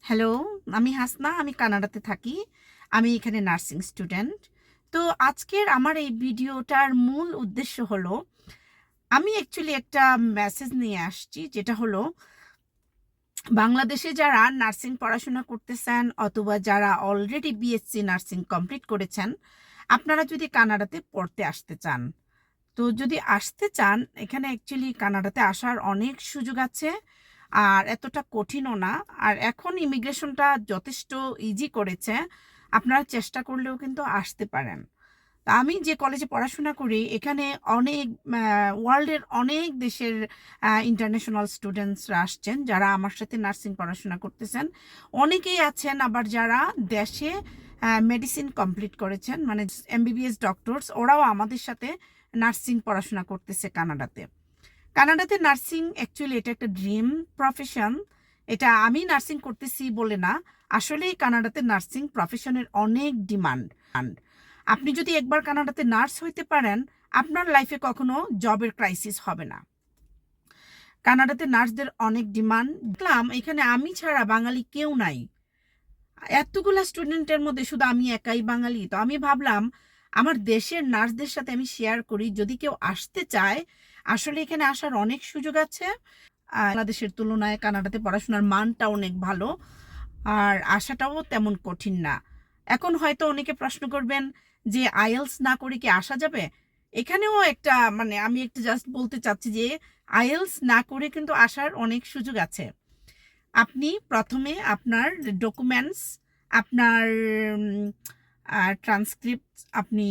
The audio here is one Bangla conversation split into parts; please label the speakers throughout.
Speaker 1: হ্যালো, আমি হাসনা। আমি কানাডাতে থাকি। আমি এখানে নার্সিং স্টুডেন্ট। তো আজকের আমার এই ভিডিওটার মূল উদ্দেশ্য হলো, আমি অ্যাকচুয়ালি একটা মেসেজ নিয়ে আসছি, যেটা হলো বাংলাদেশে যারা নার্সিং পড়াশোনা করতেছেন অথবা যারা অলরেডি বিএসসি নার্সিং কমপ্লিট করেছেন, আপনারা যদি কানাডাতে পড়তে আসতে চান, তো যদি আসতে চান, এখানে অ্যাকচুয়ালি কানাডাতে আসার অনেক সুযোগ আছে। আর এতটা কঠিনও না। আর এখন ইমিগ্রেশনটা যথেষ্ট ইজি করেছে। আপনারা চেষ্টা করলেও কিন্তু আসতে পারেন। তা আমি যে কলেজে পড়াশোনা করি, এখানে অনেক ওয়ার্ল্ডের অনেক দেশের ইন্টারন্যাশনাল স্টুডেন্টসরা আসছেন, যারা আমার সাথে নার্সিং পড়াশোনা করতেছেন। অনেকেই আছেন আবার যারা দেশে মেডিসিন কমপ্লিট করেছেন, মানে এমবিবিএস ডক্টরস, ওরাও আমাদের সাথে নার্সিং পড়াশোনা করতেছে কানাডাতে। কানাডাতে নার্সিং অ্যাকচুয়ালি এটা একটা ড্রিম প্রফেশন। এটা আমি নার্সিং করতেছি বলে না, আসলেই কানাডাতে নার্সিং প্রফেশনের অনেক ডিমান্ড। আপনি যদি একবার কানাডাতে নার্স হইতে পারেন, আপনার লাইফে কখনো জবের ক্রাইসিস হবে না। কানাডাতে নার্সদের অনেক ডিমান্ড। দেখলাম এখানে আমি ছাড়া বাঙালি কেউ নাই। এতগুলা স্টুডেন্টের মধ্যে শুধু আমি একাই বাঙালি। তো আমি ভাবলাম আমার দেশের নার্সদের সাথে আমি শেয়ার করি, যদি কেউ আসতে চায়, আসলে এখানে আসার অনেক সুযোগ আছে। বাংলাদেশের তুলনায় কানাডাতে পড়াশোনার মানটা অনেক ভালো, আর আসাটাও তেমন কঠিন না। এখন হয়তো অনেকে প্রশ্ন করবেন যে আইএলস না করে কি আসা যাবে? এখানেও একটা, মানে আমি একটা জাস্ট বলতে চাচ্ছি যে আইএলস না করে কিন্তু আসার অনেক সুযোগ আছে। আপনি প্রথমে আপনার ডকুমেন্টস, আপনার ট্রান্সক্রিপ্ট, আপনি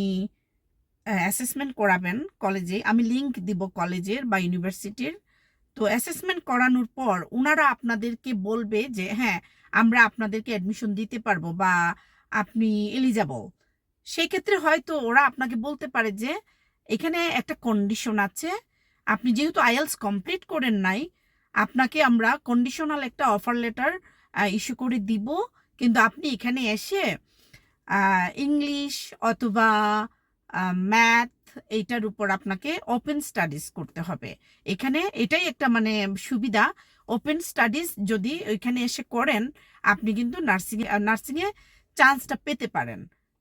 Speaker 1: অ্যাসেসমেন্ট করাবেন কলেজে। আমি লিংক দিব কলেজের বা ইউনিভার্সিটির। তো অ্যাসেসমেন্ট করানোর পর ওনারা আপনাদেরকে বলবে যে হ্যাঁ, আমরা আপনাদেরকে অ্যাডমিশন দিতে পারবো বা আপনি এলিজেবল। সেই ক্ষেত্রে হয়তো ওরা আপনাকে বলতে পারে যে এখানে একটা কন্ডিশন আছে, আপনি যেহেতু আইএলস কমপ্লিট করেন নাই, আপনাকে আমরা কন্ডিশনাল একটা অফার লেটার ইস্যু করে দিব, কিন্তু আপনি এখানে এসে ইংলিশ অথবা ম্যাথ, এইটার উপর আপনাকে ওপেন স্টাডিজ করতে হবে। এখানে এটাই একটা মানে সুবিধা। ওপেন স্টাডিজ যদি ওইখানে এসে করেন, আপনি কিন্তু নার্সিংয়ে চান্সটা পেতে পারেন।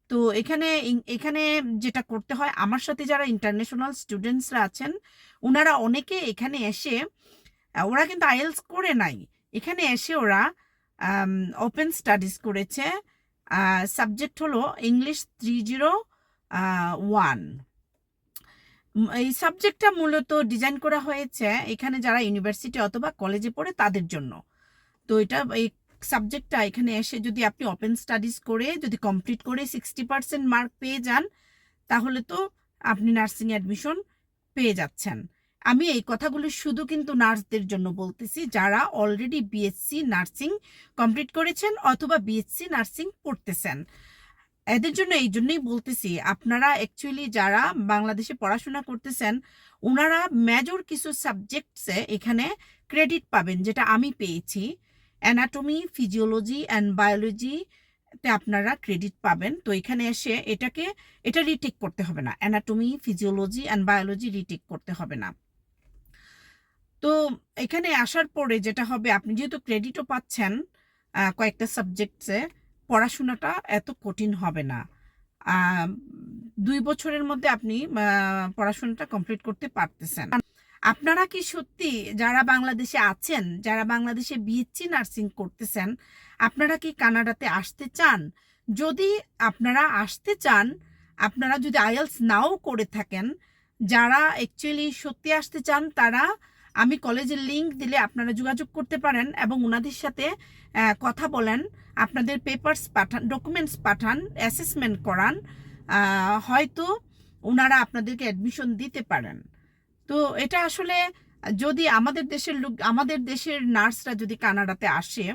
Speaker 1: তো এখানে এখানে যেটা করতে হয়, আমার সাথে যারা ইন্টারন্যাশনাল স্টুডেন্টসরা আছেন, ওনারা অনেকে এখানে এসে, ওরা কিন্তু আইএলস করে নাই, এখানে এসে ওরা ওপেন স্টাডিজ করেছে। সাবজেক্ট হলো ইংলিশ 301। এই সাবজেক্টটা মূলত ডিজাইন করা হয়েছে এখানে যারা ইউনিভার্সিটি অথবা কলেজে পড়ে তাদের জন্য। তো এটা এই সাবজেক্টটা এখানে এসে যদি আপনি ওপেন স্টাডিজ করে যদি কমপ্লিট করে 60% মার্ক পেয়ে যান, তাহলে তো আপনি নার্সিং অ্যাডমিশন পেয়ে যাচ্ছেন। আমি এই কথাগুলো শুধু কিন্তু নার্সদের জন্য বলতেছি, যারা অলরেডি বিএসসি নার্সিং কমপ্লিট করেছেন অথবা বিএসসি নার্সিং পড়তেছেন। এদের জন্য এই জন্যই বলতেছি, আপনারা অ্যাকচুয়ালি যারা বাংলাদেশে পড়াশোনা করতেছেন, ওনারা মেজর কিছু সাবজেক্টসে এখানে ক্রেডিট পাবেন, যেটা আমি পেয়েছি। অ্যানাটমি, ফিজিওলজি অ্যান্ড বায়োলজিতে আপনারা ক্রেডিট পাবেন। তো এখানে এসে এটা রিটেক করতে হবে না। Anatomy, physiology and biology retake করতে হবে না। তো এখানে আসার পরে যেটা হবে, আপনি যেহেতু ক্রেডিটও পাচ্ছেন কয়েকটা সাবজেক্টসে, পড়াশোনাটা এত কঠিন হবে না। 2 বছরের মধ্যে আপনি পড়াশোনাটা কমপ্লিট করতে পারতেছেন। আপনারা কি সত্যি যারা বাংলাদেশে আছেন, যারা বাংলাদেশে বিএসসি নার্সিং করতেছেন, আপনারা কি কানাডাতে আসতে চান? যদি আপনারা আসতে চান, আপনারা যদি আইএলস নাও করে থাকেন, যারা অ্যাকচুয়ালি সত্যি আসতে চান, তারা আমি কলেজের লিংক দিলে আপনারা যোগাযোগ করতে পারেন এবং ওনাদের সাথে কথা বলেন, আপনাদের পেপারস পাঠান, ডকুমেন্টস পাঠান, অ্যাসেসমেন্ট করান, হয়তো ওনারা আপনাদেরকে অ্যাডমিশন দিতে পারেন। তো এটা আসলে, যদি আমাদের দেশের লোক, আমাদের দেশের নার্সরা যদি কানাডাতে আসে,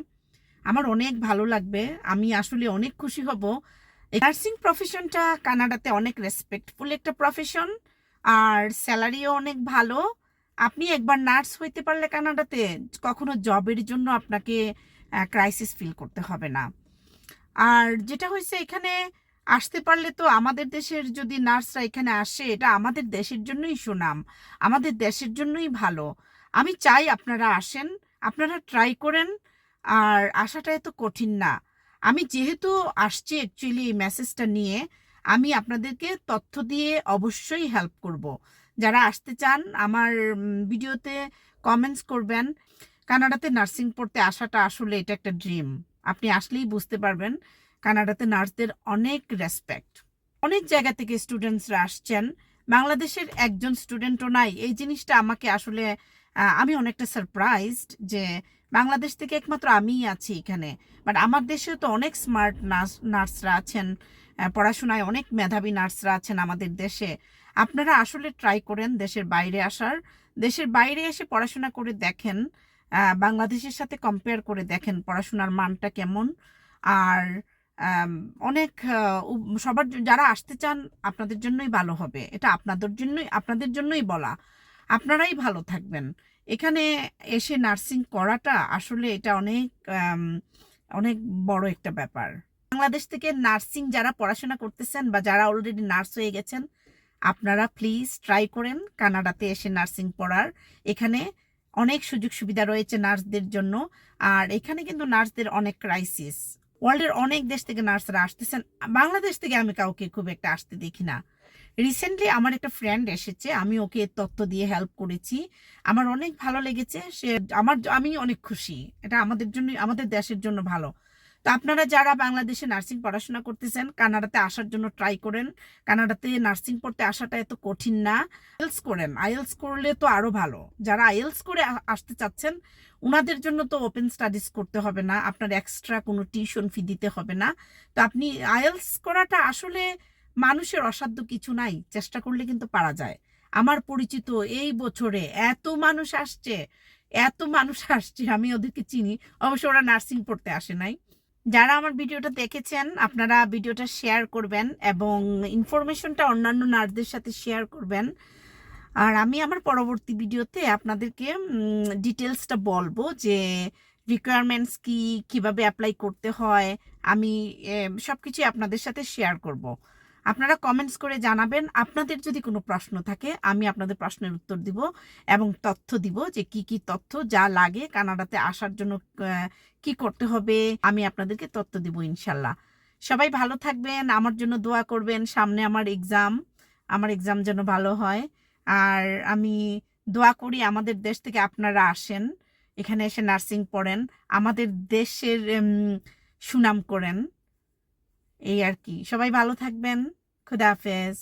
Speaker 1: আমার অনেক ভালো লাগবে। আমি আসলে অনেক খুশি হব। নার্সিং প্রফেশনটা কানাডাতে অনেক রেসপেক্টফুল একটা প্রফেশন, আর স্যালারিও অনেক ভালো। আপনি একবার নার্স হইতে পারলে কানাডাতে কখনো জবের জন্য আপনাকে ক্রাইসিস ফিল করতে হবে না। আর যেটা হয়েছে, এখানে আসতে পারলে তো আমাদের দেশের যদি নার্সরা এখানে আসে, এটা আমাদের দেশের জন্যই সুনাম, আমাদের দেশের জন্যই ভালো। আমি চাই আপনারা আসেন, আপনারা ট্রাই করেন। আর আসাটা এত কঠিন না। আমি যেহেতু আসছি অ্যাকচুয়ালি এই মেসেজটা নিয়ে, আমি আপনাদেরকে তথ্য দিয়ে অবশ্যই হেল্প করব। যারা আসতে চান আমার ভিডিওতে কমেন্টস করবেন। কানাডাতে নার্সিং পড়তে আসাটা আসলে এটা একটা ড্রিম। আপনি আসলেই বুঝতে পারবেন কানাডাতে নার্সদের অনেক রেসপেক্ট। অনেক জায়গা থেকে স্টুডেন্টসরা আসছেন, বাংলাদেশের একজন স্টুডেন্টও নাই। এই জিনিসটা আমাকে আসলে আমি অনেকটা সারপ্রাইজড যে বাংলাদেশ থেকে একমাত্র আমিই আছি এখানে। বাট আমার দেশেও তো অনেক স্মার্ট নার্সরা আছেন, পড়াশোনায় অনেক মেধাবী নার্সরা আছেন আমাদের দেশে। আপনারা আসলে ট্রাই করেন দেশের বাইরে আসার। দেশের বাইরে এসে পড়াশোনা করে দেখেন, বাংলাদেশের সাথে কম্পেয়ার করে দেখেন পড়াশোনার মানটা কেমন। আর আম, অনেক সবার যারা আসতে চান আপনাদের জন্যই ভালো হবে, এটা আপনাদের জন্যই বলা। আপনারাই ভালো থাকবেন। এখানে এসে নার্সিং করাটা আসলে এটা অনেক অনেক বড় একটা ব্যাপার। বাংলাদেশ থেকে নার্সিং যারা পড়াশোনা করতেছেন বা যারা অলরেডি নার্স হয়ে গেছেন, আপনারা প্লিজ ট্রাই করেন কানাডাতে এসে নার্সিং পড়ার। এখানে অনেক সুযোগ সুবিধা রয়েছে নার্সদের জন্য। আর এখানে কিন্তু নার্সদের অনেক ক্রাইসিস। ওয়ার্ল্ডের অনেক দেশ থেকে নার্সরা আসতেছেন, বাংলাদেশ থেকে আমি কাউকে খুব একটা আসতে দেখি না। রিসেন্টলি আমার একটা ফ্রেন্ড এসেছে, আমি ওকে তথ্য দিয়ে হেল্প করেছি। আমার অনেক ভালো লেগেছে, আমি অনেক খুশি। এটা আমাদের জন্য, আমাদের দেশের জন্য ভালো। তো আপনারা যারা বাংলাদেশে নার্সিং পড়াশোনা করতেছেন, কানাডাতে আসার জন্য ট্রাই করেন। কানাডাতে নার্সিং পড়তে আসাটা এত কঠিন না। আইএলস করেন, আইএলস করলে তো আরো ভালো। যারা আইএলস করে আসতে চাচ্ছেন ওনাদের জন্য তো ওপেন স্টাডিজ করতে হবে না, আপনার এক্সট্রা কোনো টিউশন ফি দিতে হবে না। তো আপনি আইএলস করাটা আসলে মানুষের অসাধ্য কিছু নাই, চেষ্টা করলে কিন্তু পারা যায়। আমার পরিচিত এই বছরে এত মানুষ আসছে, আমি ওদেরকে চিনি। অবশ্য ওরা নার্সিং পড়তে আসে নাই। যারা আমার ভিডিওটা দেখেছেন আপনারা ভিডিওটা শেয়ার করবেন এবং ইনফরমেশনটা অন্যান্য নার্সদের সাথে শেয়ার করবেন। আর আমি আমার পরবর্তী ভিডিওতে আপনাদেরকে ডিটেলসটা বলবো যে রিকোয়ারমেন্টস কি, কিভাবে অ্যাপ্লাই করতে হয়। আমি সবকিছু আপনাদের সাথে শেয়ার করব। আপনারা কমেন্টস করে জানাবেন আপনাদের যদি কোনো প্রশ্ন থাকে, আমি আপনাদের প্রশ্নের উত্তর দিব এবং তথ্য দিব যে কি কি তথ্য যা লাগে কানাডাতে আসার জন্য, কি করতে হবে। আমি আপনাদেরকে তথ্য দিব ইনশাল্লাহ। সবাই ভালো থাকবেন, আমার জন্য দোয়া করবেন। সামনে আমার এক্সাম যেন ভালো হয়। আর আমি দোয়া করি আমাদের দেশ থেকে আপনারা আসেন, এখানে এসে নার্সিং পড়েন, আমাদের দেশের সুনাম করেন। এই আর কি। সবাই ভালো থাকবেন। খুদা হাফেজ।